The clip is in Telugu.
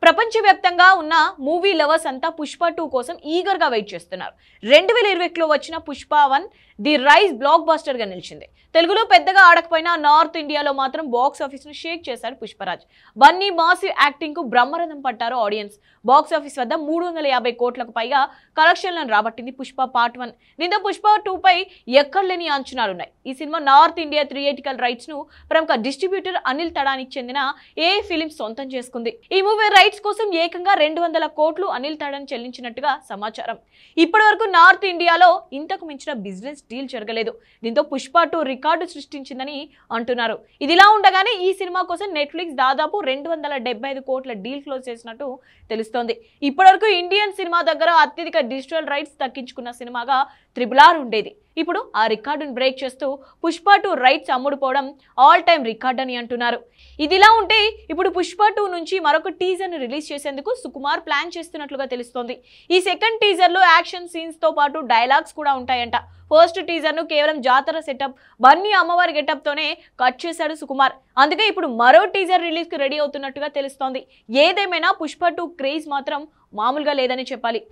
ప్రపంచవ్యాప్తంగా ఉన్న మూవీ లవర్స్ అంతా పుష్ప 2 కోసం ఈగర్ గా వెయిట్ చేస్తున్నారు. 2021లో వచ్చిన Pushpa 1 the rise blockbuster గా నిలిచింది. తెలుగులో పెద్దగా ఆడకపోయినా నార్త్ ఇండియాలో మాత్రం బాక్స్ ఆఫీస్ ను షేక్ చేశారు పుష్పరాజ్. బన్నీ మాసివ్ యాక్టింగ్ కు బ్రహ్మరథం పట్టారు ఆడియన్స్. బాక్స్ ఆఫీస్ వద్ద 350 కోట్లకు పైగా కలెక్షన్లను రాబట్టింది పుష్ప పార్ట్ 1. దీంతో పుష్ప 2 పై ఎక్కడలేని అంచనాలున్నాయి. ఈ cinema north India theatrical rights ను ప్రముఖ డిస్ట్రిబ్యూటర్ అనిల్ తడానికి చెందిన ఏ ఫిలిమ్స్ సొంతం చేసుకుంది. ఈ మూవీ రైట్స్ కోసం ఏకంగా 200 కోట్లు అనిల్ తడాన్ చెల్లించినట్టుగా సమాచారం. ఇప్పటి వరకు నార్త్ ఇండియాలో ఇంతకు మించిన బిజినెస్ డీల్ జరగలేదు. దీంతో పుష్ప 2 రికార్డు సృష్టించిందని అంటున్నారు. ఇదిలా ఉండగానే ఈ సినిమా కోసం నెట్ఫ్లిక్స్ దాదాపు 275 కోట్ల డీల్ క్లోజ్ చేసినట్టు తెలుస్తోంది. ఇప్పటివరకు ఇండియన్ సినిమా దగ్గర అత్యధిక డిజిటల్ రైట్స్ దక్కించుకున్న సినిమాగా RRR ఉండేది. ఇప్పుడు ఆ రికార్డును బ్రేక్ చేస్తూ పుష్ప 2 రైట్స్ అమ్ముడుపోవడం ఆల్ టైమ్ రికార్డ్ అని అంటున్నారు. ఇదిలా ఉంటే ఇప్పుడు పుష్ప 2 నుంచి మరొక టీజర్ ను రిలీజ్ చేసేందుకు సుకుమార్ ప్లాన్ చేస్తున్నట్లుగా తెలుస్తోంది. ఈ సెకండ్ టీజర్ లో యాక్షన్ సీన్స్ తో పాటు డైలాగ్స్ కూడా ఉంటాయంట. ఫస్ట్ టీజర్ ను కేవలం జాతర సెటప్ బన్నీ అమ్మవారి గెటప్ తోనే కట్ చేశాడు సుకుమార్. అందుకే ఇప్పుడు మరో టీజర్ రిలీజ్ కు రెడీ అవుతున్నట్టుగా తెలుస్తోంది. ఏదేమైనా పుష్ప 2 క్రేజ్ మాత్రం మామూలుగా లేదని చెప్పాలి.